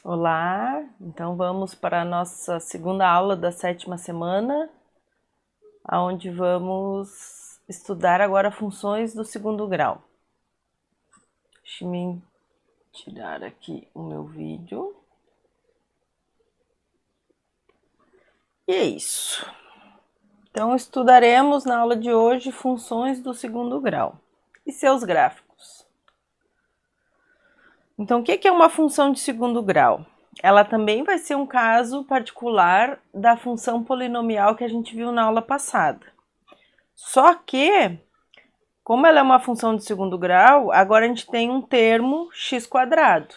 Olá, então vamos para a nossa segunda aula da 7ª semana, onde vamos estudar agora funções do segundo grau. Deixe-me tirar aqui o meu vídeo. E é isso. Então estudaremos na aula de hoje funções do segundo grau e seus gráficos. Então, o que é uma função de segundo grau? Ela também vai ser um caso particular da função polinomial que a gente viu na aula passada. Só que, como ela é uma função de segundo grau, agora a gente tem um termo x².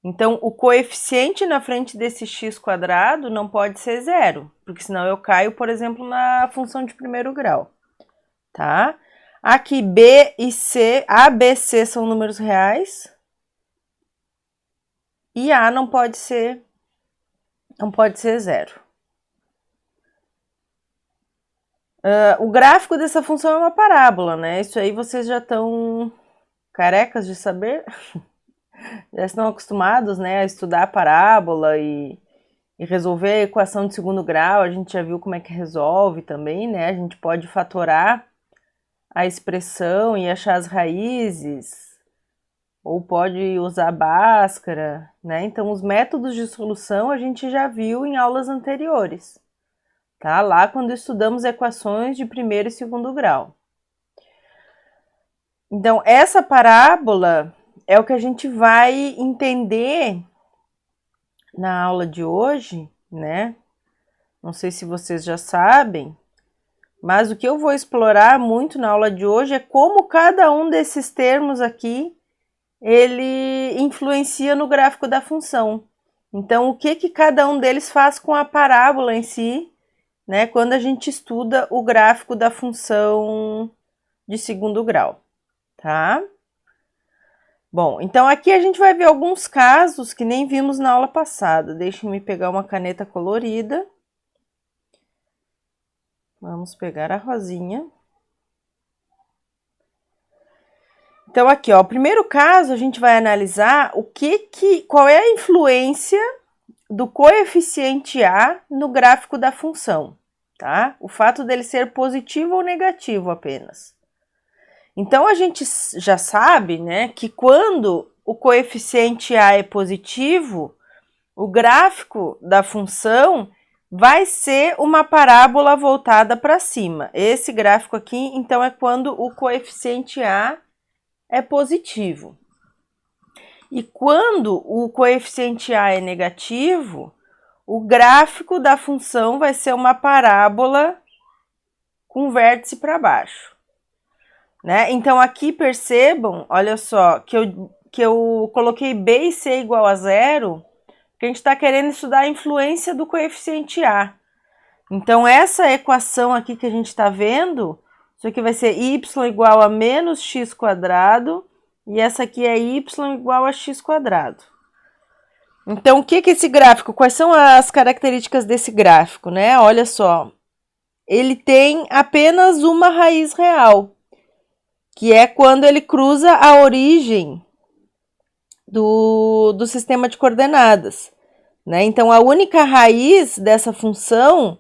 Então, o coeficiente na frente desse x² não pode ser zero, porque senão eu caio, por exemplo, na função de primeiro grau, tá? Aqui b e c, a, b, c são números reais. E A não pode ser zero. O gráfico dessa função é uma parábola, né? Isso aí vocês já estão carecas de saber? Já estão acostumados, né, a estudar a parábola e resolver a equação de segundo grau. A gente já viu como é que resolve também, né? A gente pode fatorar a expressão e achar as raízes, ou pode usar Bhaskara, né? Então, os métodos de solução a gente já viu em aulas anteriores, tá? Lá quando estudamos equações de primeiro e segundo grau. Então, essa parábola é o que a gente vai entender na aula de hoje, né? Não sei se vocês já sabem, mas o que eu vou explorar muito na aula de hoje é como cada um desses termos aqui ele influencia no gráfico da função. Então, o que cada um deles faz com a parábola em si, né, quando a gente estuda o gráfico da função de segundo grau, tá? Bom, então aqui a gente vai ver alguns casos que nem vimos na aula passada. Deixa-me pegar uma caneta colorida. Vamos pegar a rosinha. Então, aqui, ó, o primeiro caso, a gente vai analisar qual é a influência do coeficiente A no gráfico da função, tá? O fato dele ser positivo ou negativo apenas. Então, a gente já sabe, né, que quando o coeficiente A é positivo, o gráfico da função vai ser uma parábola voltada para cima. Esse gráfico aqui, então, é quando o coeficiente A é positivo. E quando o coeficiente A é negativo, o gráfico da função vai ser uma parábola com vértice para baixo, né? Então, aqui percebam, olha só, que eu coloquei B e C igual a zero, porque a gente está querendo estudar a influência do coeficiente A. Então, essa equação aqui que a gente está vendo, isso aqui vai ser y igual a menos x², e essa aqui é y igual a x². Então, o que é esse gráfico? Quais são as características desse gráfico, né? Olha só, ele tem apenas uma raiz real, que é quando ele cruza a origem do sistema de coordenadas, né? Então, a única raiz dessa função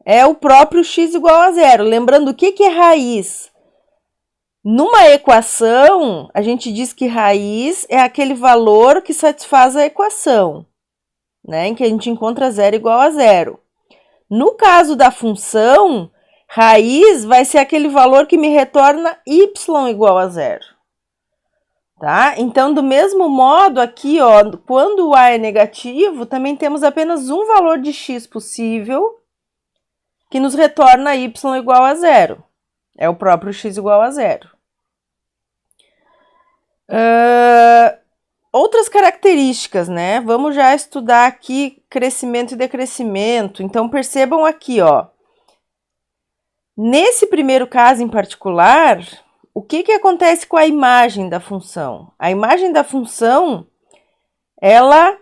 é o próprio x igual a zero. Lembrando, o que é raiz? Numa equação, a gente diz que raiz é aquele valor que satisfaz a equação, né? Em que a gente encontra zero igual a zero. No caso da função, raiz vai ser aquele valor que me retorna y igual a zero. Tá? Então, do mesmo modo, aqui, ó, quando o A é negativo, também temos apenas um valor de x possível que nos retorna y igual a zero. É o próprio x igual a zero. Outras características, né? Vamos já estudar aqui crescimento e decrescimento. Então, percebam aqui, ó. Nesse primeiro caso em particular, o que acontece com a imagem da função? A imagem da função, ela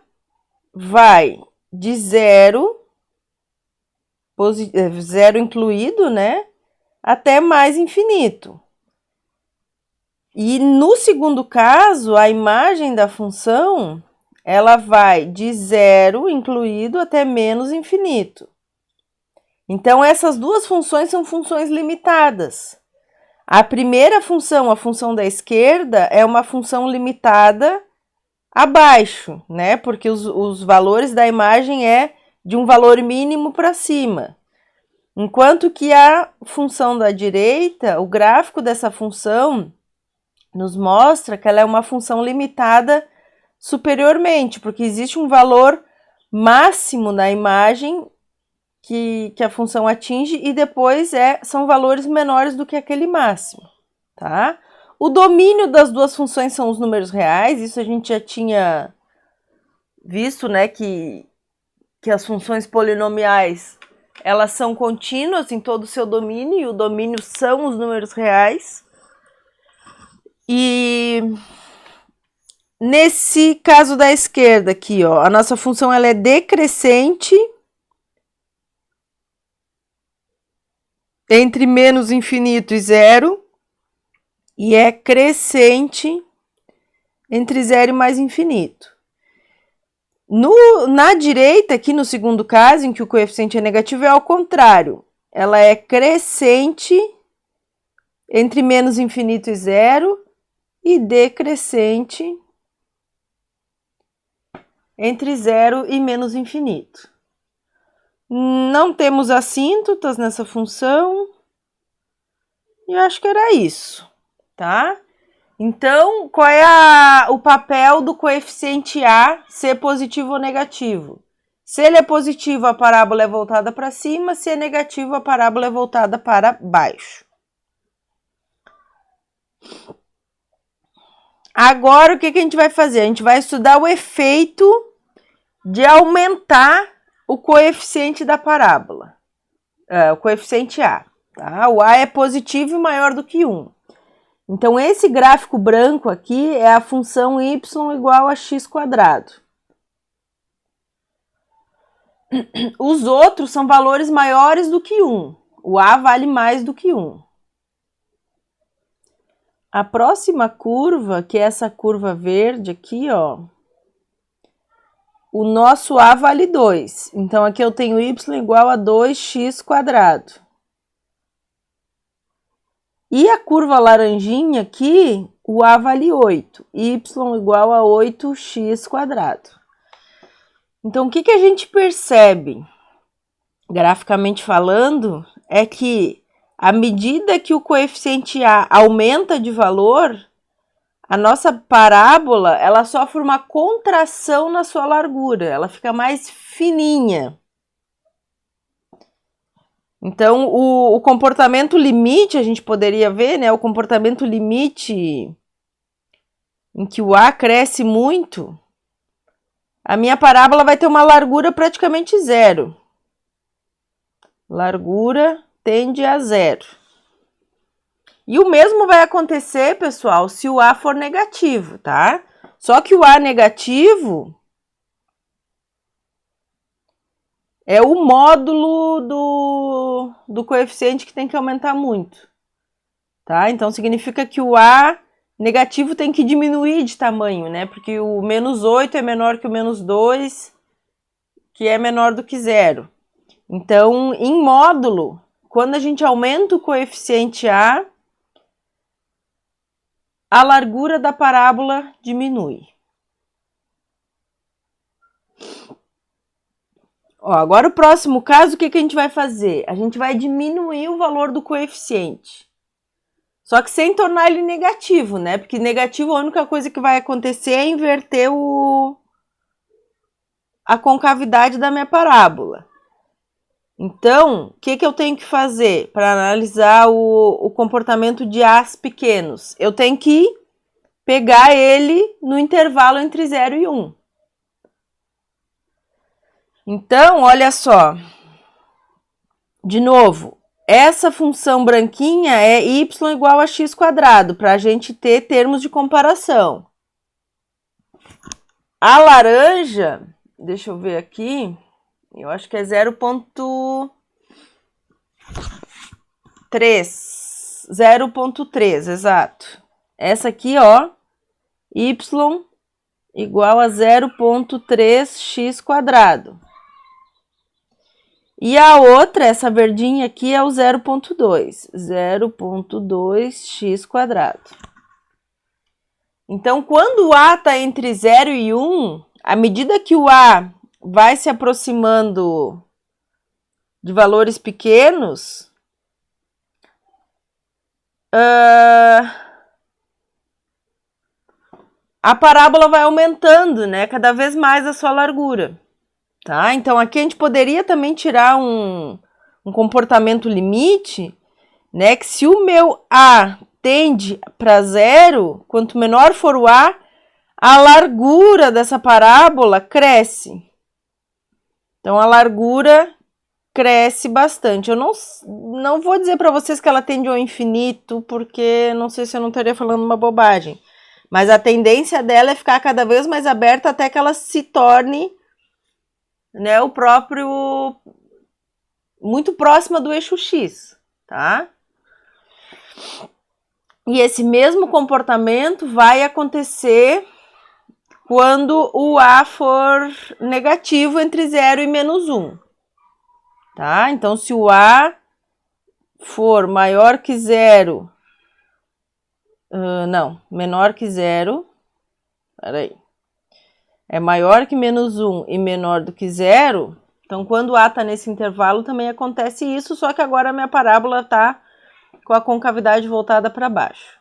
vai de zero incluído, né, até mais infinito. E no segundo caso, a imagem da função, ela vai de zero incluído até menos infinito. Então, essas duas funções são funções limitadas. A primeira função, a função da esquerda, é uma função limitada abaixo, né? Porque os valores da imagem é de um valor mínimo para cima. Enquanto que a função da direita, o gráfico dessa função, nos mostra que ela é uma função limitada superiormente, porque existe um valor máximo na imagem que a função atinge e depois são valores menores do que aquele máximo, tá? O domínio das duas funções são os números reais, isso a gente já tinha visto, né, que as funções polinomiais, elas são contínuas em todo o seu domínio, e o domínio são os números reais. E nesse caso da esquerda aqui, ó, a nossa função ela é decrescente entre menos infinito e zero, e é crescente entre zero e mais infinito. Na direita, aqui no segundo caso, em que o coeficiente é negativo, é ao contrário. Ela é crescente entre menos infinito e zero e decrescente entre zero e menos infinito. Não temos assíntotas nessa função. E eu acho que era isso, tá? Então, qual é o papel do coeficiente A ser positivo ou negativo? Se ele é positivo, a parábola é voltada para cima. Se é negativo, a parábola é voltada para baixo. Agora, o que a gente vai fazer? A gente vai estudar o efeito de aumentar o coeficiente da parábola. O coeficiente A. Tá? O A é positivo e maior do que 1. Então, esse gráfico branco aqui é a função y igual a x quadrado. Os outros são valores maiores do que 1. O A vale mais do que 1. A próxima curva, que é essa curva verde aqui, ó, o nosso A vale 2. Então, aqui eu tenho y igual a 2x quadrado. E a curva laranjinha aqui, o A vale 8. Y igual a 8x quadrado. Então, o que a gente percebe, graficamente falando, é que à medida que o coeficiente A aumenta de valor, a nossa parábola, ela sofre uma contração na sua largura, ela fica mais fininha. Então, o comportamento limite, a gente poderia ver, né? O comportamento limite em que o A cresce muito, a minha parábola vai ter uma largura praticamente zero. Largura tende a zero. E o mesmo vai acontecer, pessoal, se o A for negativo, tá? Só que o A negativo é o módulo do coeficiente que tem que aumentar muito, tá? Então, significa que o A negativo tem que diminuir de tamanho, né? Porque o menos 8 é menor que o menos 2, que é menor do que zero. Então, em módulo, quando a gente aumenta o coeficiente A largura da parábola diminui. Ó, agora o próximo caso, o que a gente vai fazer? A gente vai diminuir o valor do coeficiente. Só que sem tornar ele negativo, né? Porque negativo, a única coisa que vai acontecer é inverter a concavidade da minha parábola. Então, o que eu tenho que fazer para analisar o comportamento de A's pequenos? Eu tenho que pegar ele no intervalo entre 0 e 1. Então, olha só. De novo, essa função branquinha é y igual a x quadrado, para a gente ter termos de comparação. A laranja, deixa eu ver aqui, eu acho que é 0,3. 0,3, exato. Essa aqui, ó, y igual a 0,3x². E a outra, essa verdinha aqui, é o 0,2. 0,2x². Então, quando o A está entre 0 e 1, à medida que o A vai se aproximando de valores pequenos, a parábola vai aumentando, né, cada vez mais a sua largura, tá? Então, aqui a gente poderia também tirar um comportamento limite, né, que se o meu A tende para 0, quanto menor for o A largura dessa parábola cresce. Então, a largura cresce bastante. Eu não vou dizer para vocês que ela tende ao infinito, porque não sei se eu não estaria falando uma bobagem. Mas a tendência dela é ficar cada vez mais aberta até que ela se torne, né, o próprio muito próxima do eixo X, tá? E esse mesmo comportamento vai acontecer quando o A for negativo entre 0 e -1. Tá? Então, se o A for maior que 0, menor que 0, peraí, é maior que -1 e menor do que 0, então quando o A está nesse intervalo também acontece isso, só que agora a minha parábola está com a concavidade voltada para baixo.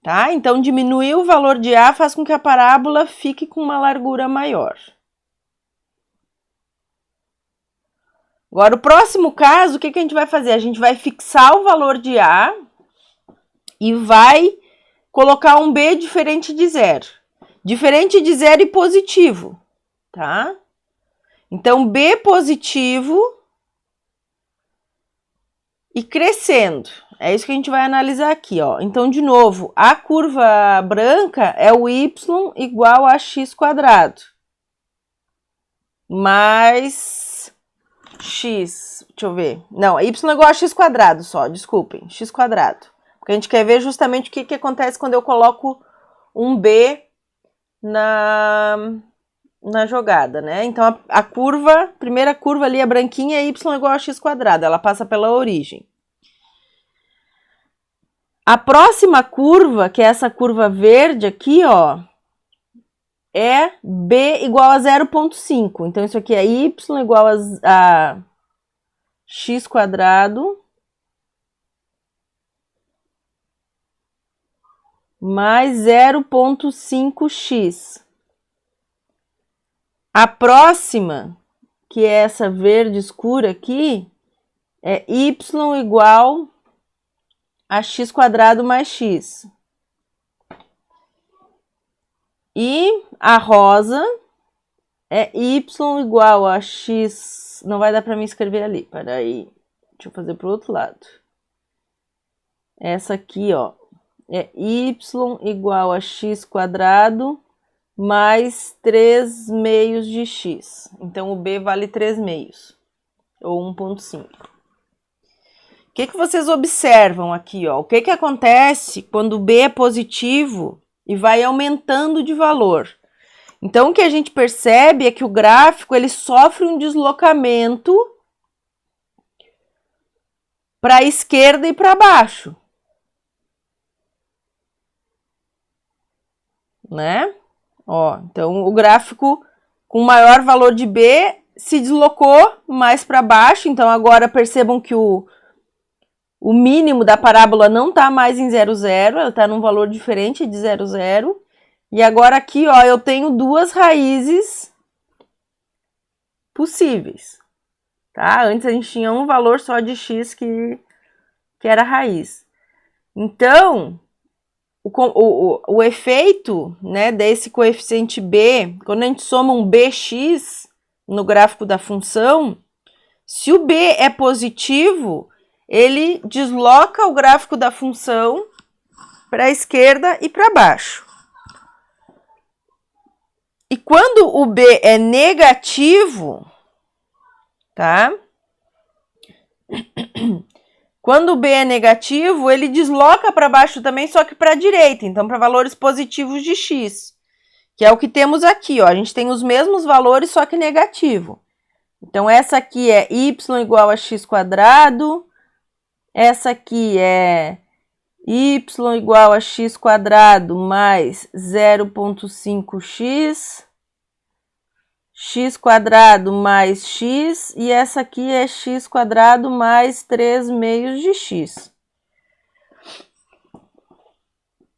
Tá? Então, diminuir o valor de A faz com que a parábola fique com uma largura maior. Agora, o próximo caso, o que a gente vai fazer? A gente vai fixar o valor de A e vai colocar um B diferente de 0. Diferente de 0 e positivo, tá? Então, B positivo e crescendo. É isso que a gente vai analisar aqui, ó. Então, de novo, a curva branca é o y igual a x². Mais x, deixa eu ver. Não, y é igual a x² só, desculpem, x². Porque a gente quer ver justamente o que acontece quando eu coloco um b na jogada, né? Então, a curva, primeira curva ali, a branquinha, é y igual a x², ela passa pela origem. A próxima curva, que é essa curva verde aqui, ó, é b igual a 0,5. Então, isso aqui é y igual a x² mais 0,5x. A próxima, que é essa verde escura aqui, é y igual a x² mais x. E a rosa é y igual a x... Não vai dar para mim escrever ali, peraí. Deixa eu fazer para o outro lado. Essa aqui, ó, é y igual a x² mais 3 meios de x. Então, o b vale 3 meios, ou 1,5. O que vocês observam aqui, ó? O que acontece quando o b é positivo e vai aumentando de valor? Então, o que a gente percebe é que o gráfico ele sofre um deslocamento para a esquerda e para baixo, né? Ó, então, o gráfico com maior valor de B se deslocou mais para baixo. Então, agora percebam que o mínimo da parábola não está mais em 0, 0, ela está num valor diferente de 0, 0. E agora aqui, ó, eu tenho duas raízes possíveis, tá? Antes a gente tinha um valor só de x que era raiz. Então, o efeito, né, desse coeficiente b, quando a gente soma um bx no gráfico da função, se o b é positivo, ele desloca o gráfico da função para a esquerda e para baixo. E quando o b é negativo, tá? Quando o B é negativo, ele desloca para baixo também, só que para a direita, então para valores positivos de x, que é o que temos aqui, ó. A gente tem os mesmos valores, só que negativo. Então, essa aqui é y igual a x quadrado, essa aqui é y igual a x quadrado mais 0,5x, x quadrado mais x, e essa aqui é x quadrado mais 3 meios de x.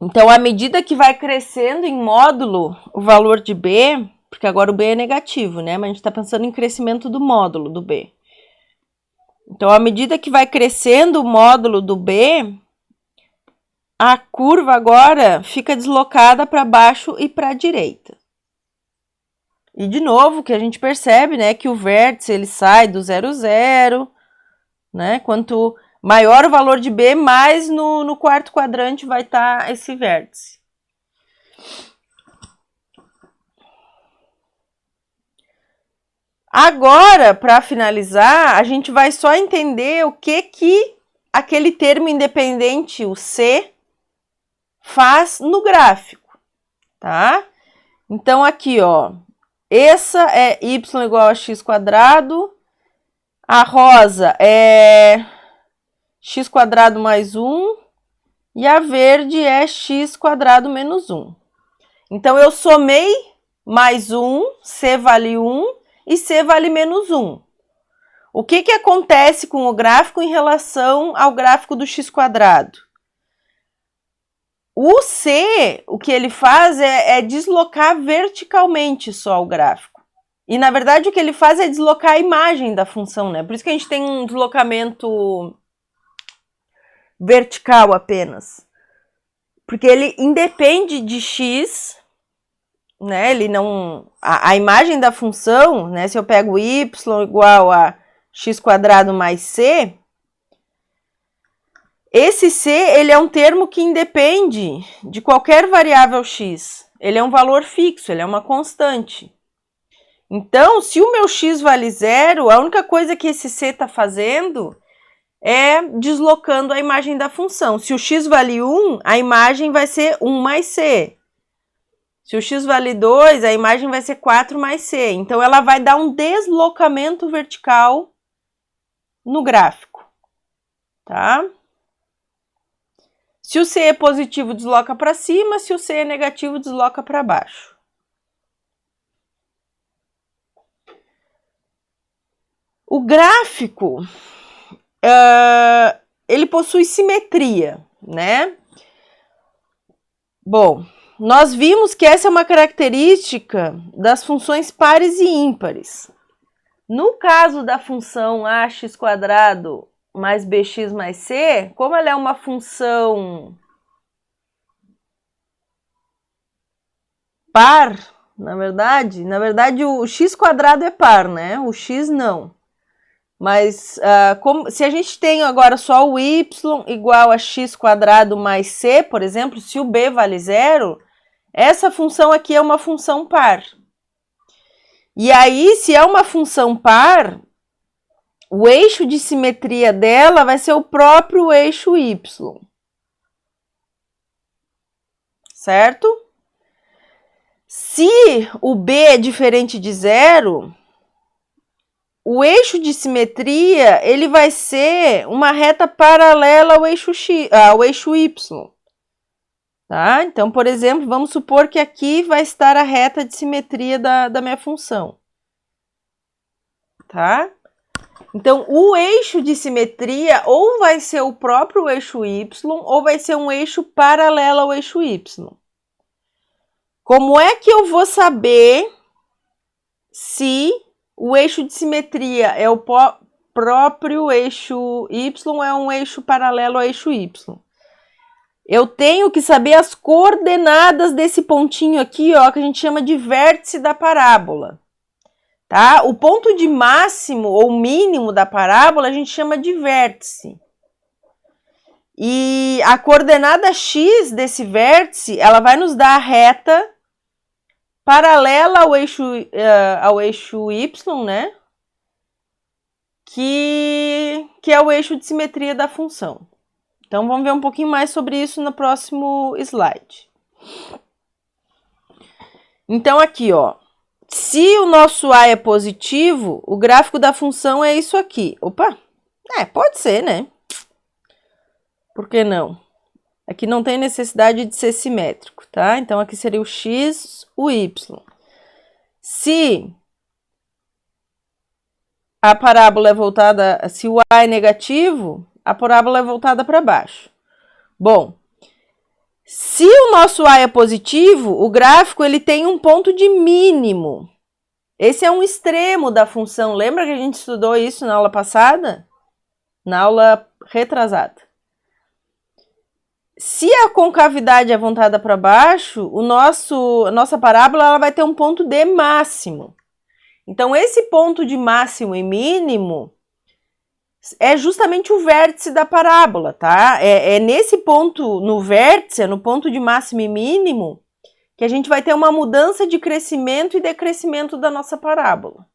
Então, à medida que vai crescendo em módulo o valor de B, porque agora o B é negativo, né? Mas a gente está pensando em crescimento do módulo do B. Então, à medida que vai crescendo o módulo do B, a curva agora fica deslocada para baixo e para a direita. E, de novo, que a gente percebe, né, que o vértice ele sai do 0, 0, né? Quanto maior o valor de B, mais no quarto quadrante vai estar esse vértice. Agora, para finalizar, a gente vai só entender o que aquele termo independente, o C, faz no gráfico, tá? Então, aqui, ó, essa é y igual a x quadrado, a rosa é x quadrado mais 1 e a verde é x quadrado menos 1. Então, eu somei mais 1, C vale 1 e C vale menos 1. O que acontece com o gráfico em relação ao gráfico do x quadrado? O C, o que ele faz é deslocar verticalmente só o gráfico. E, na verdade, o que ele faz é deslocar a imagem da função, né? Por isso que a gente tem um deslocamento vertical apenas. Porque ele independe de x, né? Ele não... A imagem da função, né? Se eu pego y igual a x quadrado mais c, esse c, ele é um termo que independe de qualquer variável x. Ele é um valor fixo, ele é uma constante. Então, se o meu x vale 0, a única coisa que esse c está fazendo é deslocando a imagem da função. Se o x vale 1, a imagem vai ser 1 mais c. Se o x vale 2, a imagem vai ser 4 mais c. Então, ela vai dar um deslocamento vertical no gráfico, tá? Se o C é positivo, desloca para cima. Se o C é negativo, desloca para baixo. O gráfico, ele possui simetria, né? Bom, nós vimos que essa é uma característica das funções pares e ímpares. No caso da função ax quadrado mais bx mais c, como ela é uma função par, na verdade o x quadrado é par, né? O x não. Mas se a gente tem agora só o y igual a x quadrado mais c, por exemplo, se o b vale 0, essa função aqui é uma função par. E aí, se é uma função par, o eixo de simetria dela vai ser o próprio eixo y. Certo? Se o b é diferente de 0, o eixo de simetria ele vai ser uma reta paralela ao eixo y. Tá? Então, por exemplo, vamos supor que aqui vai estar a reta de simetria da minha função. Tá? Então, o eixo de simetria ou vai ser o próprio eixo y ou vai ser um eixo paralelo ao eixo y. Como é que eu vou saber se o eixo de simetria é o próprio eixo y ou é um eixo paralelo ao eixo y? Eu tenho que saber as coordenadas desse pontinho aqui, ó, que a gente chama de vértice da parábola. Tá? O ponto de máximo ou mínimo da parábola a gente chama de vértice. E a coordenada x desse vértice, ela vai nos dar a reta paralela ao eixo y, né? que é o eixo de simetria da função. Então, vamos ver um pouquinho mais sobre isso no próximo slide. Então, aqui, ó, se o nosso A é positivo, o gráfico da função é isso aqui. Opa, pode ser, né? Por que não? Aqui não tem necessidade de ser simétrico, tá? Então, aqui seria o x, o y. Se a parábola é voltada, se o A é negativo, a parábola é voltada para baixo. Bom, se o nosso A é positivo, o gráfico ele tem um ponto de mínimo. Esse é um extremo da função. Lembra que a gente estudou isso na aula passada? Na aula retrasada. Se a concavidade é voltada para baixo, a nossa parábola ela vai ter um ponto de máximo. Então, esse ponto de máximo e mínimo é justamente o vértice da parábola, tá? É nesse ponto, no vértice, no ponto de máximo e mínimo, que a gente vai ter uma mudança de crescimento e decrescimento da nossa parábola.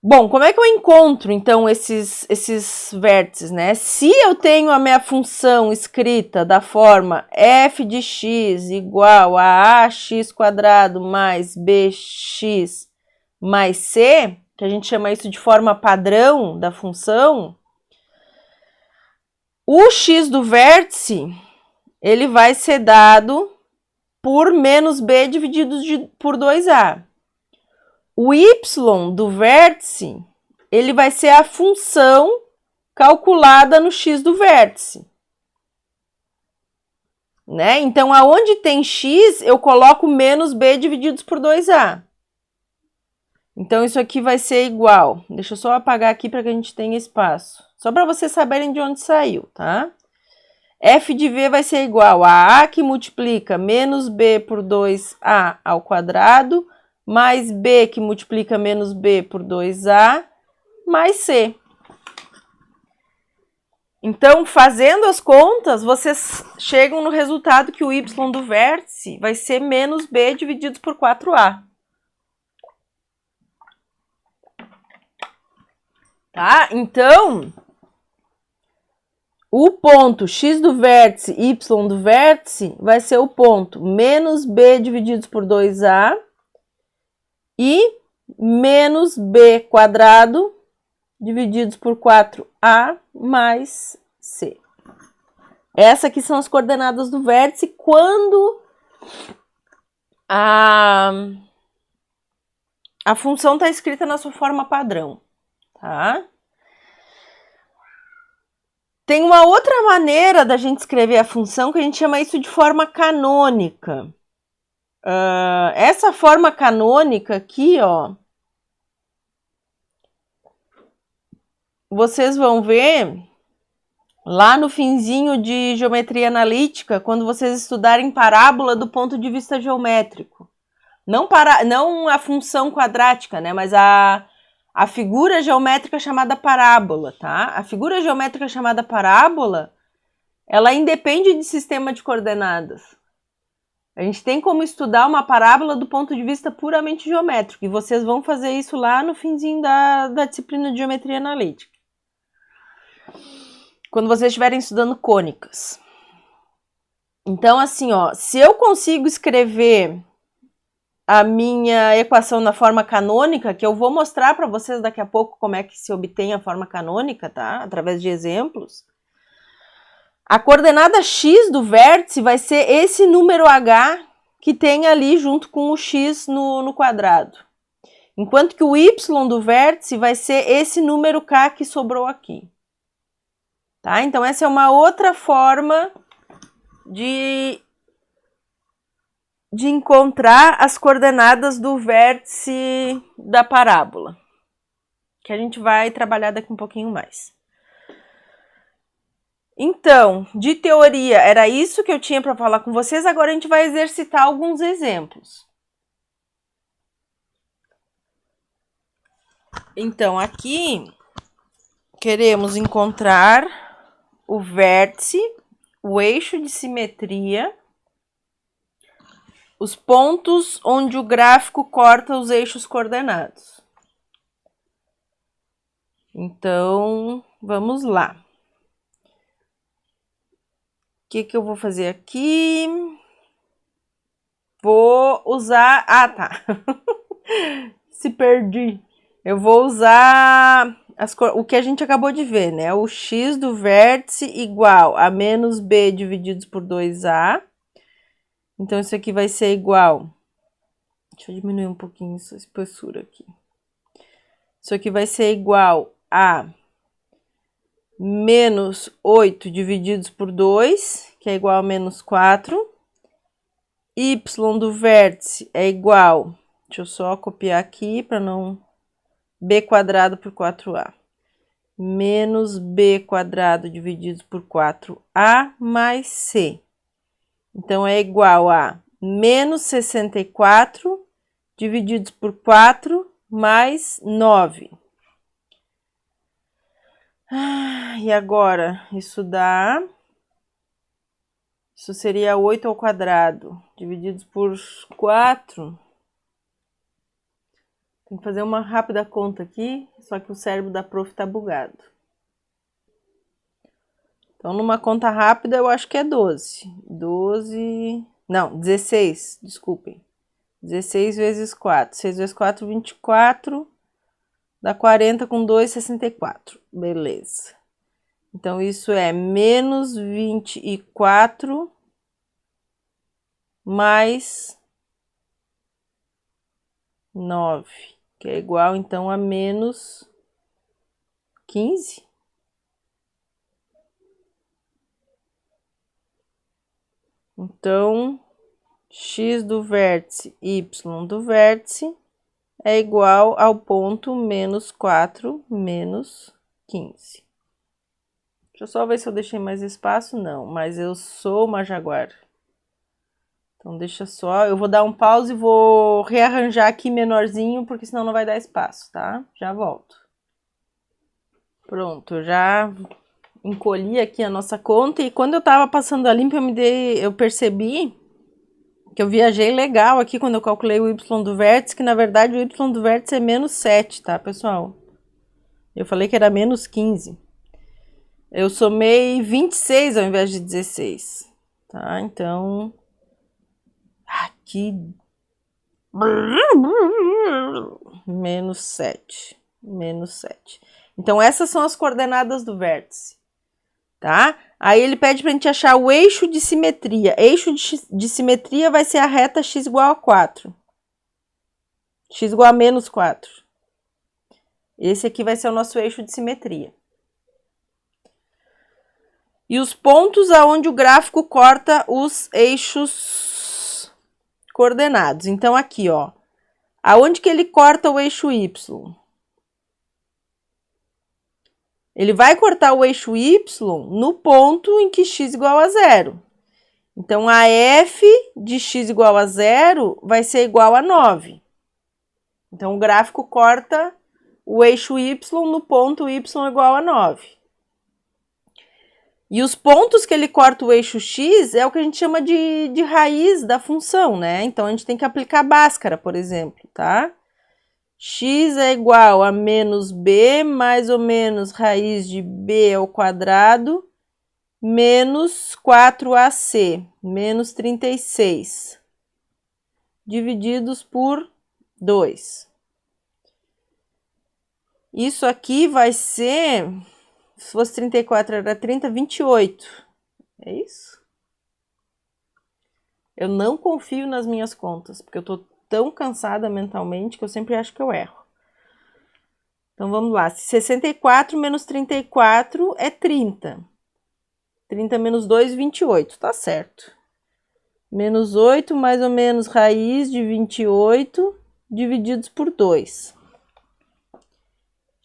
Bom, como é que eu encontro, então, esses vértices, né? Se eu tenho a minha função escrita da forma f de x igual a ax quadrado mais bx mais c, que a gente chama isso de forma padrão da função, o x do vértice, ele vai ser dado por menos b dividido por 2a. O y do vértice, ele vai ser a função calculada no x do vértice. Né? Então, aonde tem x, eu coloco menos b divididos por 2a. Então, isso aqui vai ser igual. Deixa eu só apagar aqui para que a gente tenha espaço. Só para vocês saberem de onde saiu, tá? F de v vai ser igual a A que multiplica menos b por 2a ao quadrado, mais b que multiplica menos b por 2a, mais c. Então, fazendo as contas, vocês chegam no resultado que o y do vértice vai ser menos b dividido por 4a. Tá? Então, o ponto x do vértice, y do vértice, vai ser o ponto menos b dividido por 2a e menos b quadrado divididos por 4a mais c. Essas aqui são as coordenadas do vértice quando a função está escrita na sua forma padrão, tá? Tem uma outra maneira da gente escrever a função que a gente chama isso de forma canônica. Essa forma canônica aqui, ó, vocês vão ver lá no finzinho de geometria analítica, quando vocês estudarem parábola do ponto de vista geométrico. Não a função quadrática, né, mas a figura geométrica chamada parábola, tá? A figura geométrica chamada parábola, ela independe de sistema de coordenadas. A gente tem como estudar uma parábola do ponto de vista puramente geométrico, e vocês vão fazer isso lá no finzinho da disciplina de geometria analítica. Quando vocês estiverem estudando cônicas. Então, assim, ó, se eu consigo escrever a minha equação na forma canônica, que eu vou mostrar para vocês daqui a pouco como é que se obtém a forma canônica, tá? Através de exemplos. A coordenada x do vértice vai ser esse número h que tem ali junto com o x no quadrado. Enquanto que o y do vértice vai ser esse número k que sobrou aqui. Tá? Então, essa é uma outra forma de encontrar as coordenadas do vértice da parábola, que a gente vai trabalhar daqui um pouquinho mais. Então, de teoria, era isso que eu tinha para falar com vocês. Agora a gente vai exercitar alguns exemplos. Então, aqui queremos encontrar o vértice, o eixo de simetria, os pontos onde o gráfico corta os eixos coordenados. Então, vamos lá. O que eu vou fazer aqui? Vou usar... Ah, tá. Se perdi. Eu vou usar o que a gente acabou de ver, né? O x do vértice igual a menos b divididos por 2a. Então, isso aqui vai ser igual... Deixa eu diminuir um pouquinho essa espessura aqui. Isso aqui vai ser igual a menos 8 divididos por 2, que é igual a menos 4. Y do vértice é igual... Deixa eu só copiar aqui para não... b quadrado por 4a. Menos b quadrado dividido por 4a mais c. Então, é igual a menos 64 divididos por 4 mais 9. E agora, isso dá... Isso seria 8 ao quadrado, divididos por 4... Tem que fazer uma rápida conta aqui, só que o cérebro da prof tá bugado. Então, numa conta rápida, eu acho que é 12. 12... Não, 16, desculpem. 16 vezes 4. 6 vezes 4, 24. Dá 40 com 2, 64. Beleza. Então, isso é menos 24 mais 9. Que é igual, então, a menos 15. Então, x do vértice, y do vértice, é igual ao ponto menos 4 menos 15. Deixa eu só ver se eu deixei mais espaço. Não, mas eu sou uma jaguar. Então, deixa só, eu vou dar um pause e vou rearranjar aqui menorzinho, porque senão não vai dar espaço, tá? Já volto. Pronto, eu já encolhi aqui a nossa conta e quando eu tava passando a limpo, eu percebi que eu viajei legal aqui quando eu calculei o y do vértice, que na verdade o y do vértice é menos 7, tá, pessoal? Eu falei que era menos 15. Eu somei 26 ao invés de 16, tá? Então... Aqui, menos 7, menos 7. Então, essas são as coordenadas do vértice, tá? Aí, ele pede pra gente achar o eixo de simetria. Eixo de simetria vai ser a reta x igual a 4. X igual a menos 4. Esse aqui vai ser o nosso eixo de simetria. E os pontos aonde o gráfico corta os eixos coordenados. Então, aqui, ó, aonde que ele corta o eixo y? Ele vai cortar o eixo y no ponto em que x igual a 0. Então, a f de x igual a 0 vai ser igual a 9. Então, o gráfico corta o eixo y no ponto y igual a 9. E os pontos que ele corta o eixo x é o que a gente chama de raiz da função, né? Então, a gente tem que aplicar Bhaskara, por exemplo, tá? X é igual a menos b mais ou menos raiz de b ao quadrado menos 4ac, menos 36, divididos por 2. Isso aqui vai ser... Se fosse 34, era 30, 28. É isso? Eu não confio nas minhas contas, porque eu tô tão cansada mentalmente que eu sempre acho que eu erro. Então, vamos lá. 64 menos 34 é 30. 30 menos 2, 28. Tá certo. Menos 8 mais ou menos raiz de 28 divididos por 2.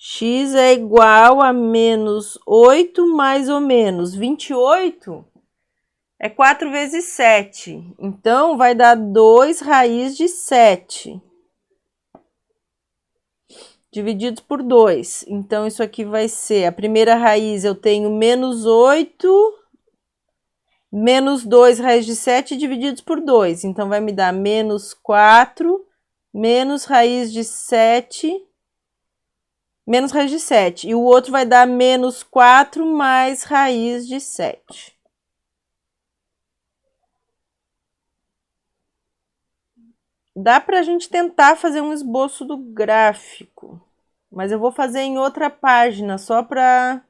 X é igual a menos 8 mais ou menos 28 é 4 vezes 7. Então, vai dar 2 raiz de 7. Divididos por 2. Então, isso aqui vai ser... A primeira raiz eu tenho menos 8, menos 2 raiz de 7 divididos por 2. Então, vai me dar menos 4, menos raiz de 7... menos raiz de 7. E o outro vai dar menos 4 mais raiz de 7. Dá para a gente tentar fazer um esboço do gráfico. Mas eu vou fazer em outra página, só para...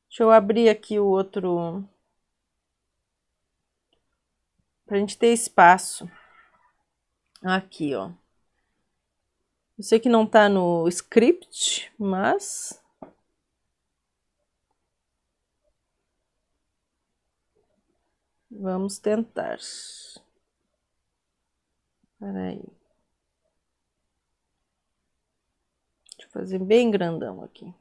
Deixa eu abrir aqui o outro... Para a gente ter espaço. Aqui, ó. Eu sei que não tá no script, mas... Vamos tentar. Peraí. Deixa eu fazer bem grandão aqui.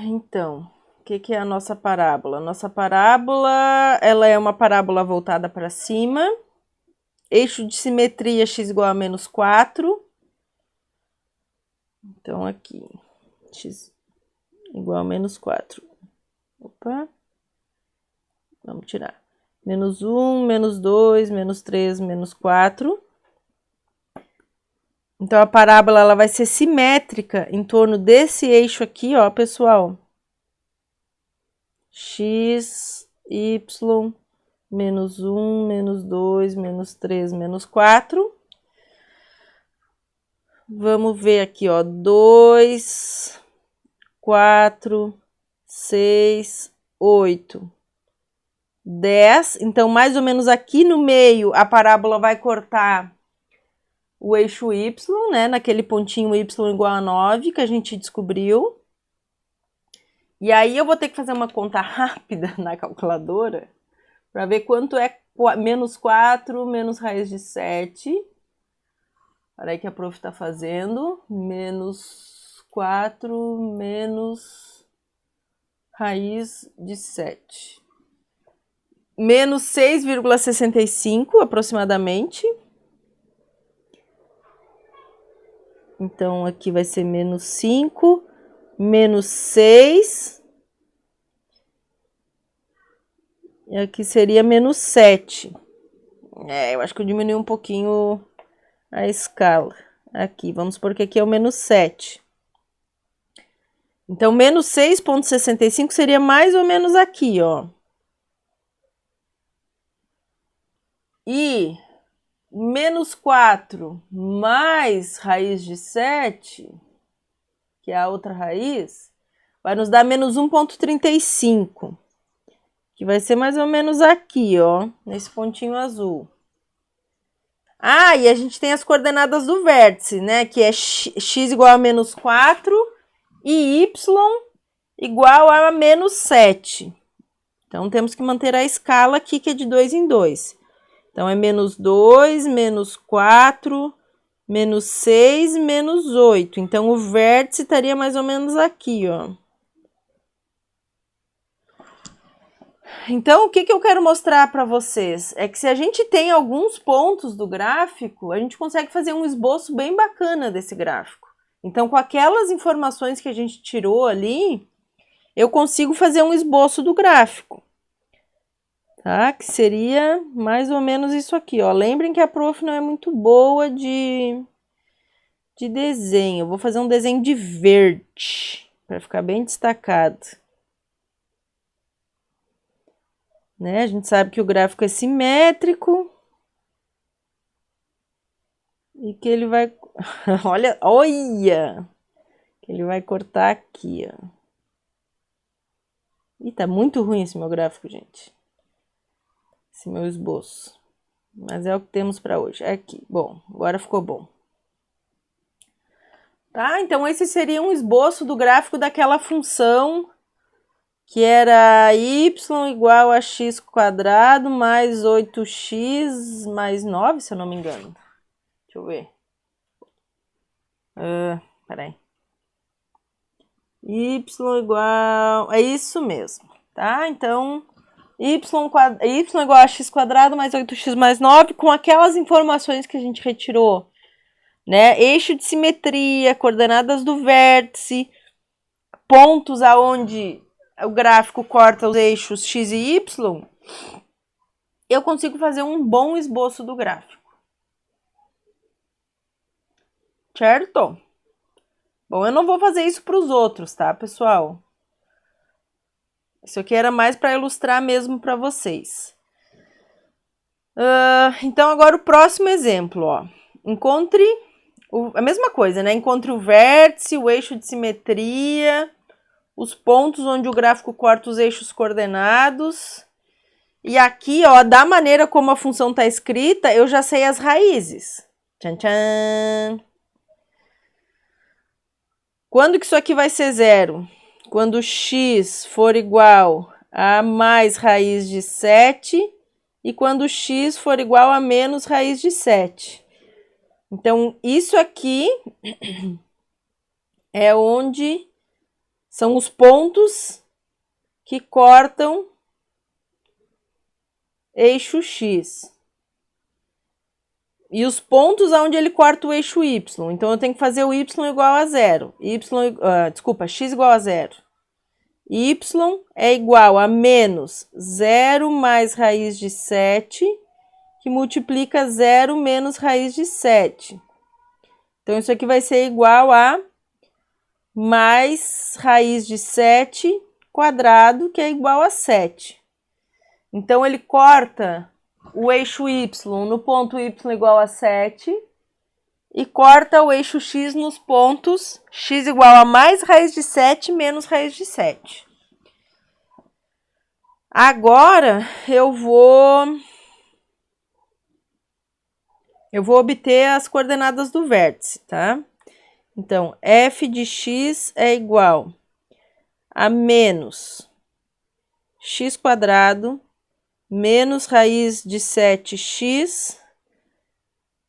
Então, o que é a nossa parábola? Nossa parábola, ela é uma parábola voltada para cima. Eixo de simetria x igual a menos 4. Então, aqui, x igual a menos 4. Opa. Vamos tirar. Menos 1, menos 2, menos 3, menos 4. Então, a parábola ela vai ser simétrica em torno desse eixo aqui, ó, pessoal. X, Y, menos 1, menos 2, menos 3, menos 4. Vamos ver aqui, ó, 2, 4, 6, 8, 10. Então, mais ou menos aqui no meio, a parábola vai cortar o eixo Y, né? Naquele pontinho Y igual a 9 que a gente descobriu. E aí eu vou ter que fazer uma conta rápida na calculadora para ver quanto é menos 4 menos raiz de 7. Olha aí que a prof está fazendo. Menos 4 menos raiz de 7. Menos 6,65 aproximadamente. Então, aqui vai ser menos 5, menos 6. E aqui seria menos 7. Eu acho que eu diminui um pouquinho a escala. Aqui, vamos supor que aqui é o menos 7. Então, menos 6,65 seria mais ou menos aqui, ó. E... menos 4 mais raiz de 7, que é a outra raiz, vai nos dar menos 1,35, que vai ser mais ou menos aqui, ó, nesse pontinho azul. Ah, e a gente tem as coordenadas do vértice, né, que é x igual a menos 4 e y igual a menos 7. Então, temos que manter a escala aqui, que é de 2 em 2. Então, é menos 2, menos 4, menos 6, menos 8. Então, o vértice estaria mais ou menos aqui, ó. Então, o que eu quero mostrar para vocês? É que se a gente tem alguns pontos do gráfico, a gente consegue fazer um esboço bem bacana desse gráfico. Então, com aquelas informações que a gente tirou ali, eu consigo fazer um esboço do gráfico. Tá? Que seria mais ou menos isso aqui, ó. Lembrem que a prof não é muito boa de desenho. Eu vou fazer um desenho de verde, para ficar bem destacado. Né? A gente sabe que o gráfico é simétrico. E que ele vai... olha! Que ele vai cortar aqui, ó. Ih, tá muito ruim esse meu gráfico, gente. Esse meu esboço. Mas é o que temos para hoje. É aqui. Bom, agora ficou bom. Tá? Então, esse seria um esboço do gráfico daquela função que era y igual a x quadrado mais 8x mais 9, se eu não me engano. Deixa eu ver. Peraí. Y igual... é isso mesmo, tá? Então... y igual a x quadrado mais 8x mais 9, com aquelas informações que a gente retirou, né? Eixo de simetria, coordenadas do vértice, pontos aonde o gráfico corta os eixos x e y, eu consigo fazer um bom esboço do gráfico. certo? Bom, eu não vou fazer isso para os outros, tá, pessoal? Isso aqui era mais para ilustrar mesmo para vocês. Então, agora o próximo exemplo, ó. Encontre a mesma coisa, né? Encontre o vértice, o eixo de simetria, os pontos onde o gráfico corta os eixos coordenados. E aqui, ó, da maneira como a função está escrita, eu já sei as raízes. Tchan, tchan. Quando que isso aqui vai ser zero? Quando x for igual a mais raiz de 7 e quando x for igual a menos raiz de 7. Então, isso aqui é onde são os pontos que cortam eixo x. E os pontos onde ele corta o eixo y. Então, eu tenho que fazer o y igual a zero. X igual a zero. Y é igual a menos 0 mais raiz de 7, que multiplica 0 menos raiz de 7. Então, isso aqui vai ser igual a mais raiz de 7 quadrado, que é igual a 7. Então, ele corta o eixo y no ponto y igual a 7 e corta o eixo x nos pontos x igual a mais raiz de 7 menos raiz de 7. Agora, eu vou obter as coordenadas do vértice, tá? Então, f de x é igual a menos x quadrado menos raiz de 7x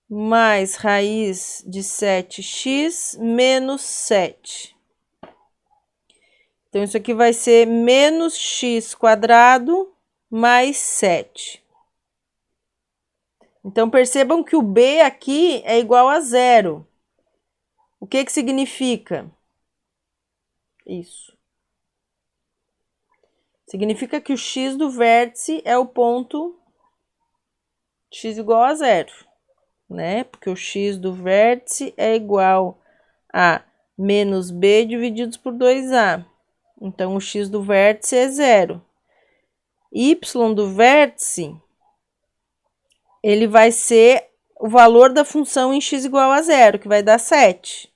mais raiz de 7x menos 7. Então, isso aqui vai ser menos x quadrado mais 7. Então, percebam que o b aqui é igual a zero. O que que significa? Isso. Significa que o x do vértice é o ponto x igual a zero, né? Porque o x do vértice é igual a menos b divididos por 2a. Então, o x do vértice é zero. Y do vértice, ele vai ser o valor da função em x igual a zero, que vai dar 7.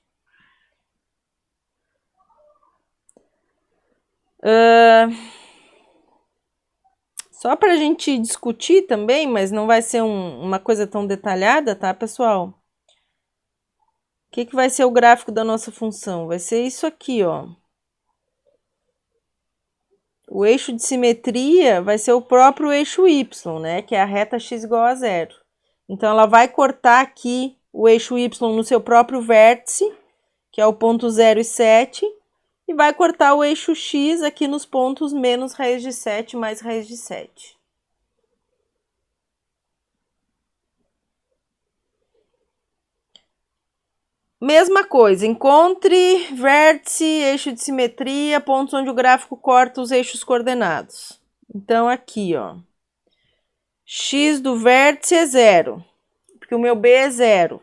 Só para a gente discutir também, mas não vai ser uma coisa tão detalhada, tá, pessoal? O que vai ser o gráfico da nossa função? Vai ser isso aqui, ó. O eixo de simetria vai ser o próprio eixo y, né? Que é a reta x igual a zero. Então, ela vai cortar aqui o eixo y no seu próprio vértice, que é o ponto 0 e 7, e vai cortar o eixo x aqui nos pontos menos raiz de 7 mais raiz de 7. Mesma coisa, encontre vértice, eixo de simetria, pontos onde o gráfico corta os eixos coordenados. Então, aqui, ó. X do vértice é zero, porque o meu B é zero.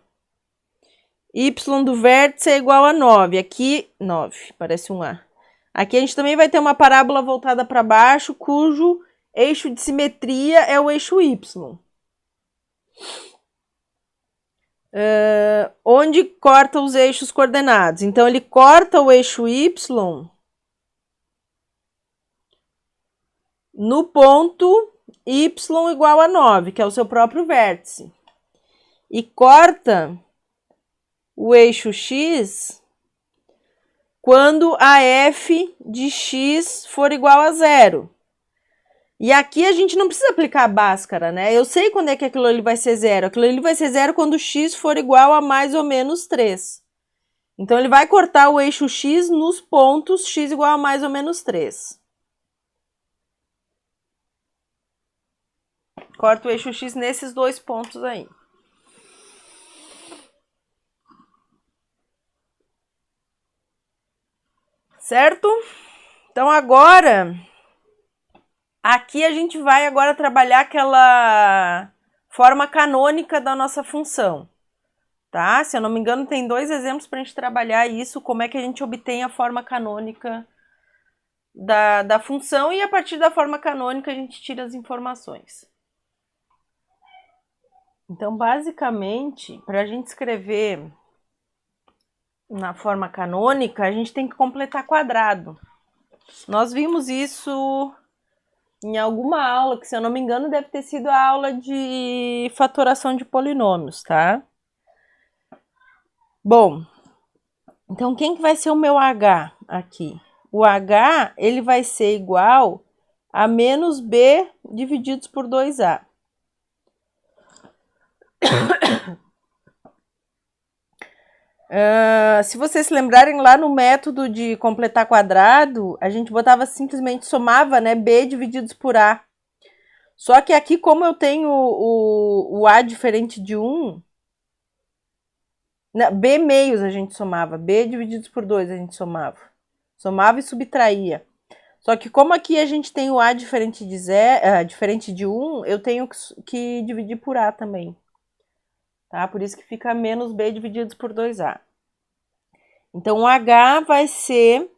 Y do vértice é igual a 9. Aqui, 9, parece um A. Aqui a gente também vai ter uma parábola voltada para baixo, cujo eixo de simetria é o eixo Y. Onde corta os eixos coordenados? Então, ele corta o eixo Y no ponto Y igual a 9, que é o seu próprio vértice. E corta o eixo X quando a f de x for igual a zero. E aqui a gente não precisa aplicar a Bhaskara, né? Eu sei quando é que aquilo ali vai ser zero. Aquilo ali vai ser zero quando x for igual a mais ou menos 3. Então, ele vai cortar o eixo x nos pontos x igual a mais ou menos 3. Corta o eixo x nesses dois pontos aí. Certo? Então, agora, aqui a gente vai agora trabalhar aquela forma canônica da nossa função. tá? Se eu não me engano, tem 2 exemplos para a gente trabalhar isso, como é que a gente obtém a forma canônica da função e a partir da forma canônica a gente tira as informações. Então, basicamente, para a gente escrever na forma canônica, a gente tem que completar quadrado. Nós vimos isso em alguma aula, que se eu não me engano deve ter sido a aula de fatoração de polinômios, tá? Bom, então quem que vai ser o meu h aqui? O h, ele vai ser igual a menos b divididos por 2a. Se vocês se lembrarem, lá no método de completar quadrado, a gente botava simplesmente, somava, né, b divididos por a. Só que aqui, como eu tenho o a diferente de 1, b meios a gente somava, b divididos por 2 a gente somava. Somava e subtraía. Só que como aqui a gente tem o a diferente de, diferente de 1, eu tenho que dividir por a também. Tá? Por isso que fica menos b divididos por 2a. Então, o h vai ser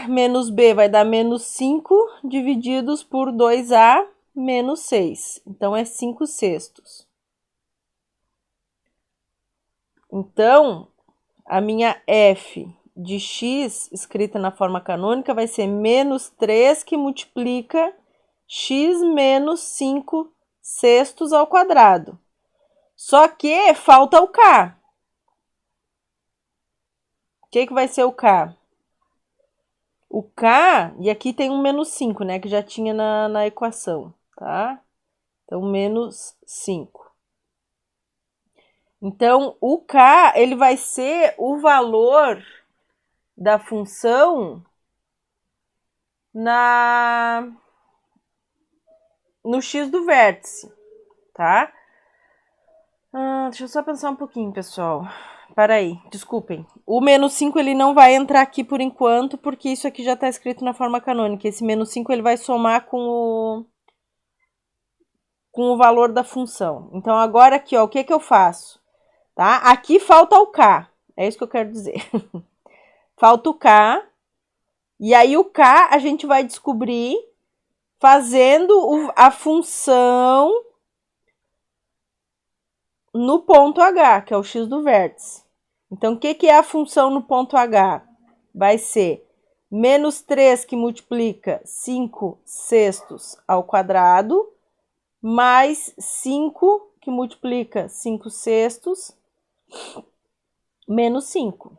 menos b, vai dar menos 5 divididos por 2a menos 6. Então, é 5 sextos. Então, a minha f de x, escrita na forma canônica, vai ser menos 3 que multiplica x menos 5 sextos ao quadrado. Só que falta o k. O que vai ser o k? O k, e aqui tem um menos 5, né, que já tinha na equação, tá? Então, menos 5. Então, o k, ele vai ser o valor da função no x do vértice, tá? Deixa eu só pensar um pouquinho, pessoal. Peraí, desculpem. O menos 5 ele não vai entrar aqui por enquanto, porque isso aqui já está escrito na forma canônica. Esse menos 5 ele vai somar com o valor da função. Então, agora aqui, ó, o que eu faço? Tá? Aqui falta o k, é isso que eu quero dizer. Falta o k, e aí o k a gente vai descobrir fazendo a função no ponto h, que é o x do vértice. Então, o que é a função no ponto h? Vai ser menos 3 que multiplica 5 sextos ao quadrado, mais 5 que multiplica 5 sextos, menos 5.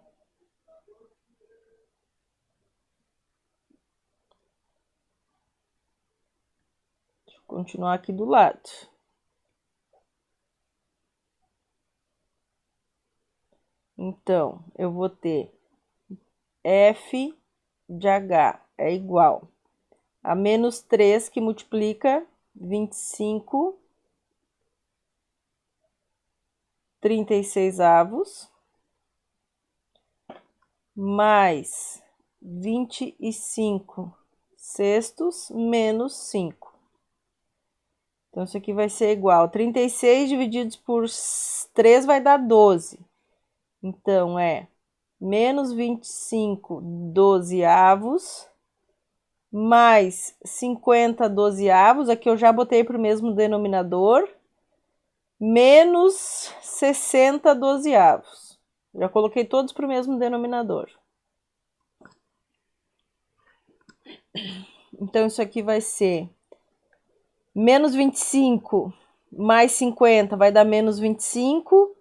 Deixa eu continuar aqui do lado. Então, eu vou ter f de h é igual a menos 3 que multiplica 25 36avos mais 25 sextos menos 5. Então, isso aqui vai ser igual a 36 divididos por 3 vai dar 12. Então, é menos 25 dozeavos mais 50 dozeavos, aqui eu já botei para o mesmo denominador, menos 60 dozeavos. Já coloquei todos para o mesmo denominador. Então, isso aqui vai ser menos 25 mais 50 vai dar menos 25.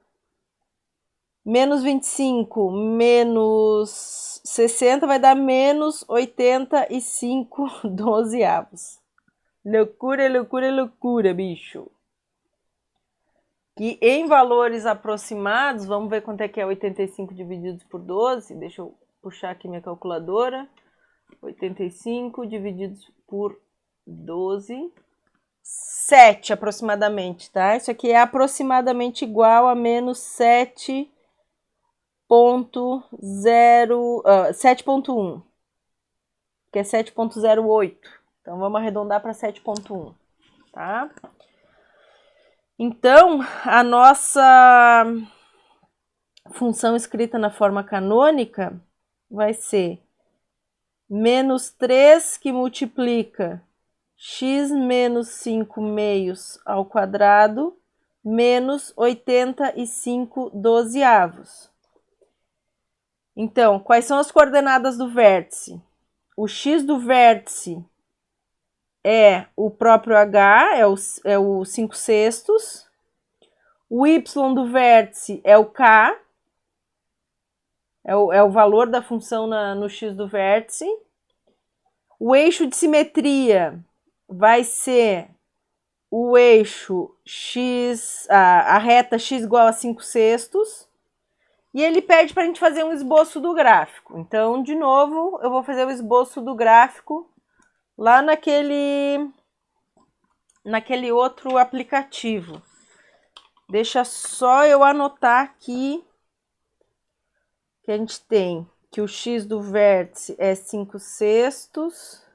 Menos 25 menos 60 vai dar menos 85 dozeavos. Loucura, loucura, loucura, bicho. Que em valores aproximados, vamos ver quanto é que é 85 divididos por 12. Deixa eu puxar aqui minha calculadora. 85 divididos por 12. 7 aproximadamente, tá? Isso aqui é aproximadamente igual a menos 7.1, que é 7.08. Então, vamos arredondar para 7.1, tá? Então, a nossa função escrita na forma canônica vai ser menos 3 que multiplica x menos 5 meios ao quadrado menos 85 dozeavos. Então, quais são as coordenadas do vértice? O x do vértice é o próprio h, é o 5 sextos. O y do vértice é o k, é o valor da função no x do vértice. O eixo de simetria vai ser o eixo x, a reta x igual a 5 sextos. E ele pede para a gente fazer um esboço do gráfico. Então, de novo, eu vou fazer o esboço do gráfico lá naquele outro aplicativo. Deixa só eu anotar aqui que a gente tem que o x do vértice é 5 sextos,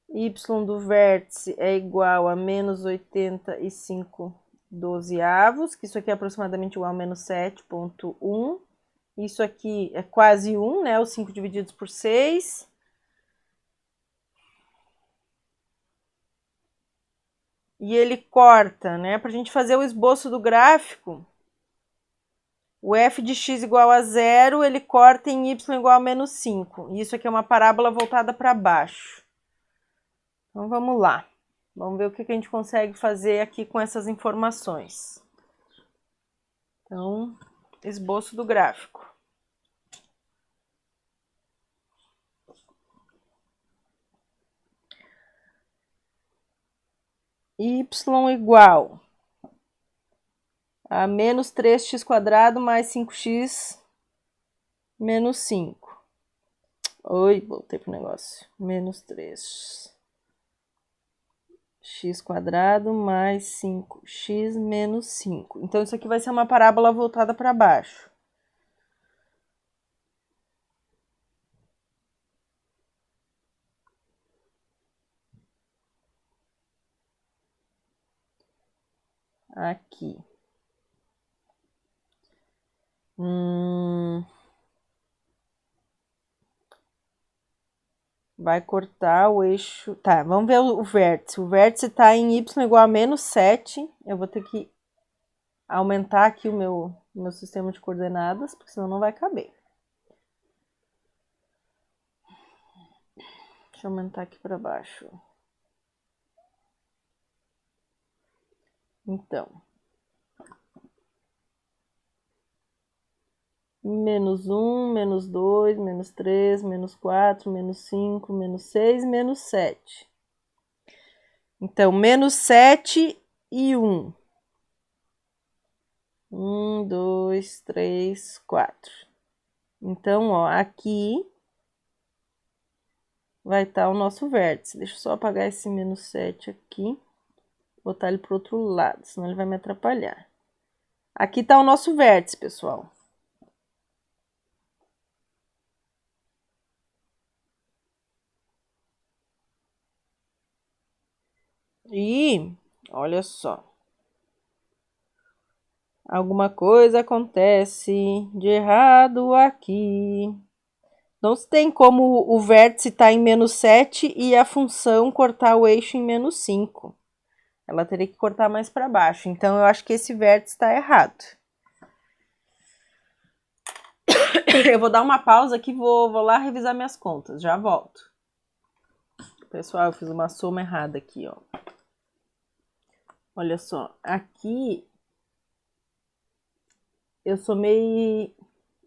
y do vértice é igual a menos 85 dozeavos, que isso aqui é aproximadamente igual a menos 7,1. Isso aqui é quase 1, né? Os 5 divididos por 6. E ele corta, né? Para a gente fazer o esboço do gráfico, o f de x igual a 0, ele corta em y igual a menos 5. E isso aqui é uma parábola voltada para baixo. Então, vamos lá. Vamos ver o que a gente consegue fazer aqui com essas informações. Então, esboço do gráfico. Y igual a menos 3x² mais 5x menos 5. Oi, voltei pro negócio. Menos 3x² mais 5x menos 5. Então, isso aqui vai ser uma parábola voltada para baixo. Aqui. Vai cortar o eixo... Tá, vamos ver o vértice. O vértice está em y igual a menos 7. Eu vou ter que aumentar aqui o meu sistema de coordenadas, porque senão não vai caber. Deixa eu aumentar aqui para baixo. Então, menos 1, menos 2, menos 3, menos 4, menos 5, menos 6, menos 7. Então, menos 7 e 1. 1, 2, 3, 4. Então, ó, aqui vai estar o nosso vértice. Deixa eu só apagar esse menos 7 aqui. Botar ele para o outro lado, senão ele vai me atrapalhar. Aqui está o nosso vértice, pessoal. E, olha só. Alguma coisa acontece de errado aqui. Não tem como o vértice estar em menos 7 e a função cortar o eixo em menos 5. Ela teria que cortar mais para baixo. Então, eu acho que esse vértice está errado. Eu vou dar uma pausa aqui e vou lá revisar minhas contas. Já volto. Pessoal, eu fiz uma soma errada aqui, ó. Olha só. Aqui, eu somei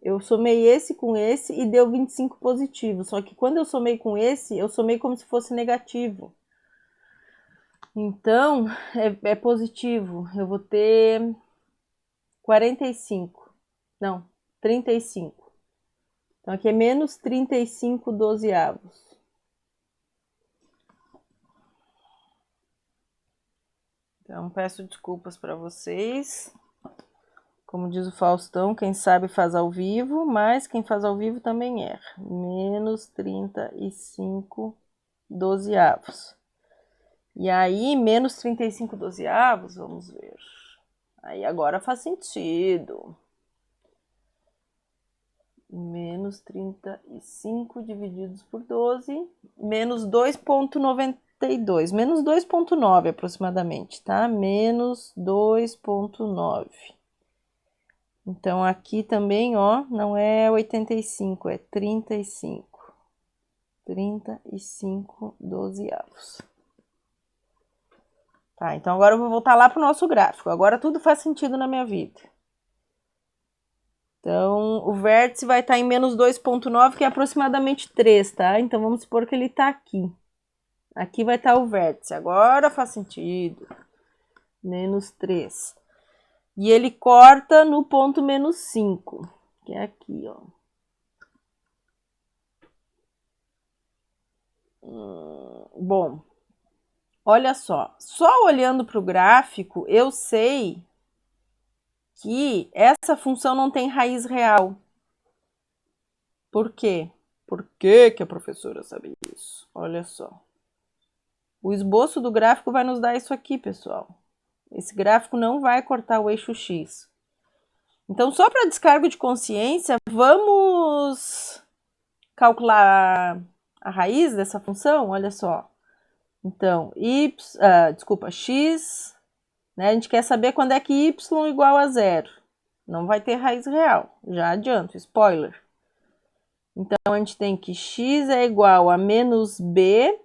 esse com esse e deu 25 positivo. Só que quando eu somei com esse, eu somei como se fosse negativo. Então, é positivo. Eu vou ter 45. Não, 35. Então, aqui é menos 35 dozeavos. Então, peço desculpas para vocês. Como diz o Faustão, quem sabe faz ao vivo, mas quem faz ao vivo também erra. Menos 35 dozeavos. E aí, menos 35 dozeavos, vamos ver. Aí agora faz sentido. Menos 35 divididos por 12, menos 2,92, menos 2,9 aproximadamente, tá? Menos 2,9. Então, aqui também, ó, não é 85, é 35. 35 dozeavos. Tá, então agora eu vou voltar lá pro nosso gráfico. Agora tudo faz sentido na minha vida. Então, o vértice vai estar em menos 2,9, que é aproximadamente 3, tá? Então, vamos supor que ele está aqui. Aqui vai estar o vértice. Agora faz sentido. Menos 3. E ele corta no ponto menos 5, que é aqui, ó. Bom, olha só. Só olhando para o gráfico, eu sei que essa função não tem raiz real. Por quê? Por que a professora sabe isso? Olha só. O esboço do gráfico vai nos dar isso aqui, pessoal. Esse gráfico não vai cortar o eixo X. Então, só para descargo de consciência, vamos calcular a raiz dessa função? Olha só. Então, x, né? A gente quer saber quando é que y igual a zero. Não vai ter raiz real. Já adianto, spoiler. Então, a gente tem que x é igual a menos b,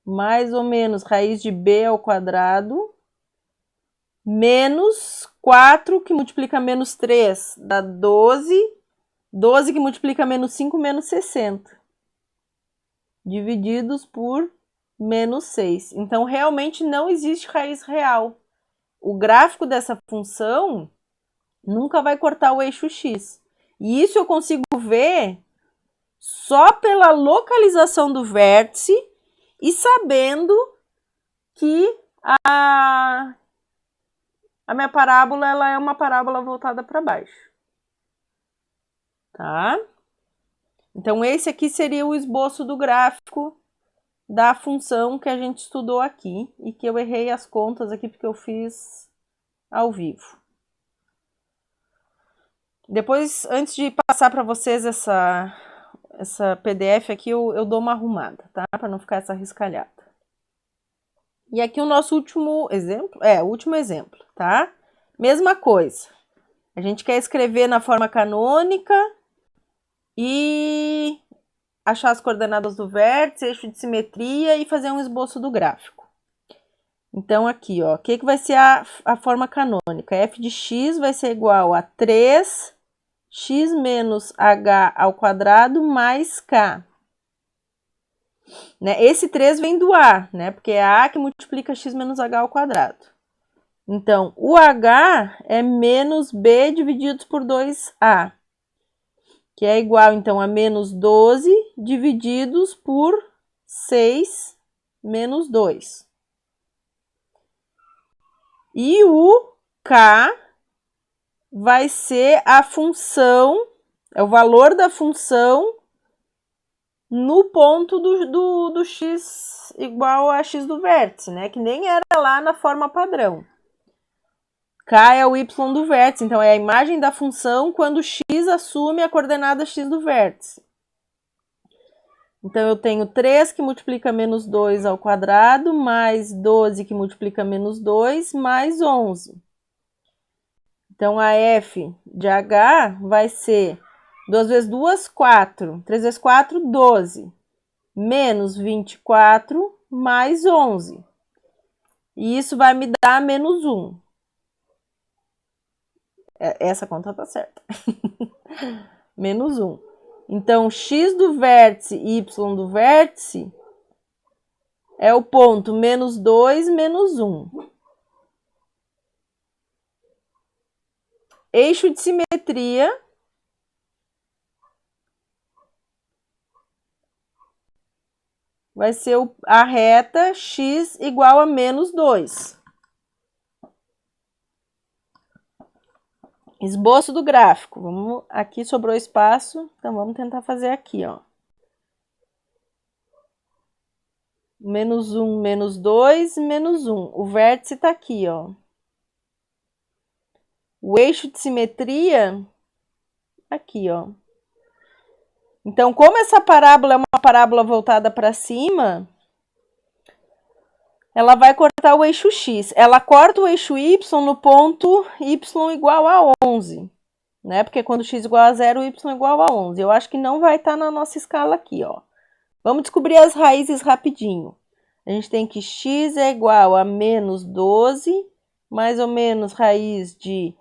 mais ou menos raiz de b ao quadrado, menos 4, que multiplica menos 3, dá 12. 12 que multiplica menos 5, menos 60. Divididos por menos 6. Então, realmente não existe raiz real. O gráfico dessa função nunca vai cortar o eixo X. E isso eu consigo ver só pela localização do vértice e sabendo que a minha parábola ela é uma parábola voltada para baixo. Tá? Então, esse aqui seria o esboço do gráfico da função que a gente estudou aqui e que eu errei as contas aqui porque eu fiz ao vivo. Depois, antes de passar para vocês essa PDF aqui, eu dou uma arrumada, tá? Para não ficar essa riscalhada. E aqui o nosso último exemplo, o último exemplo, tá? Mesma coisa. A gente quer escrever na forma canônica e achar as coordenadas do vértice, eixo de simetria e fazer um esboço do gráfico. Então, aqui, ó, o que vai ser a forma canônica? F de x vai ser igual a 3x menos h ao quadrado mais k. Né? Esse 3 vem do a, né? Porque é a que multiplica x menos h ao quadrado. Então, o h é menos b divididos por 2a, que é igual, então, a menos 12 divididos por 6 menos 2. E o k vai ser a função, é o valor da função no ponto do x igual a x do vértice, né? Que nem era lá na forma padrão. K é o y do vértice, então é a imagem da função quando x assume a coordenada x do vértice. Então, eu tenho 3 que multiplica menos 2 ao quadrado, mais 12 que multiplica menos 2, mais 11. Então, a f de h vai ser 2 vezes 2, 4. 3 vezes 4, 12. Menos 24, mais 11. E isso vai me dar menos 1. Essa conta tá certa. Menos 1. Então, x do vértice e y do vértice é o ponto menos 2, menos 1. Eixo de simetria vai ser a reta x igual a menos 2. Esboço do gráfico. Aqui sobrou espaço, então vamos tentar fazer aqui, ó. Menos 1, menos 2, menos 1. O vértice está aqui, ó. O eixo de simetria, aqui, ó. Então, como essa parábola é uma parábola voltada para cima, ela vai cortar o eixo X. Ela corta o eixo Y no ponto Y igual a 11. Né? Porque quando x igual a 0, y igual a 11. Eu acho que não vai estar na nossa escala aqui, ó. Vamos descobrir as raízes rapidinho. A gente tem que x é igual a menos 12, mais ou menos raiz de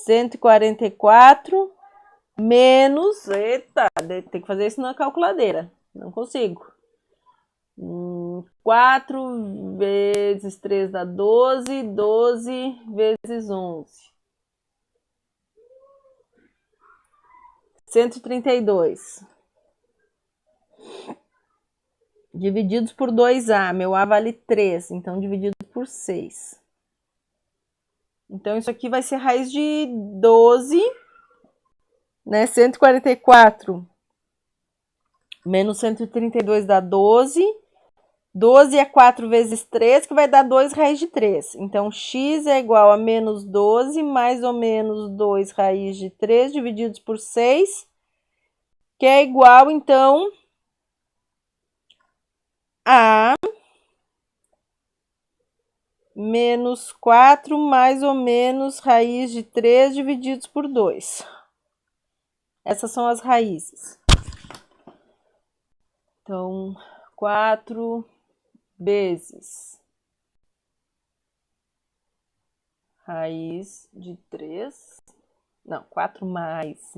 144, menos... Eita, tem que fazer isso na calculadeira. Não consigo. 4 vezes 3 dá 12, 12 vezes 11. 132. Divididos por 2A. Meu A vale 3, então dividido por 6. Então, isso aqui vai ser raiz de 12, né? 144 menos 132 dá 12. 12 é 4 vezes 3, que vai dar 2 raiz de 3. Então, x é igual a menos 12 mais ou menos 2 raiz de 3 divididos por 6, que é igual, então, a menos 4 mais ou menos raiz de 3 divididos por 2. Essas são as raízes. Então, 4 vezes raiz de 3. Não, 4 mais.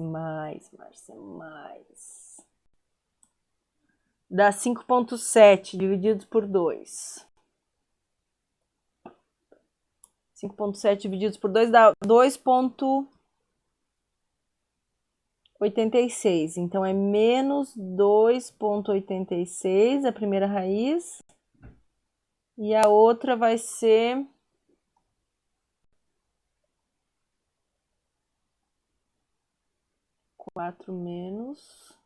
Dá 5,7 divididos por 2. 5,7 divididos por 2 dá 2,86. Então, é menos 2,86 a primeira raiz. E a outra vai ser 4 menos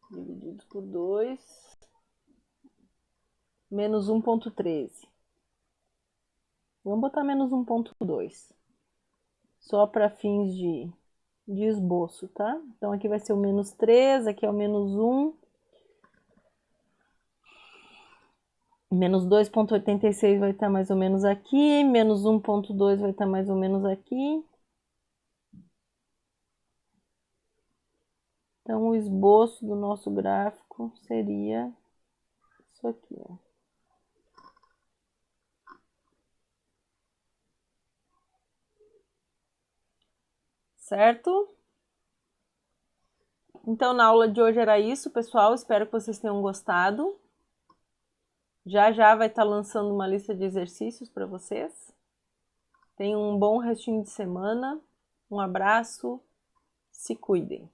dividido por 2, menos 1,13. Vamos botar menos 1,2. Só para fins de esboço, tá? Então, aqui vai ser o menos 3, aqui é o menos 1. Menos 2,86 vai estar mais ou menos aqui, menos 1,2 vai estar mais ou menos aqui. Então, o esboço do nosso gráfico seria isso aqui, ó. Certo? Então, na aula de hoje era isso, pessoal. Espero que vocês tenham gostado. Já já vai estar lançando uma lista de exercícios para vocês. Tenham um bom restinho de semana. Um abraço. Se cuidem.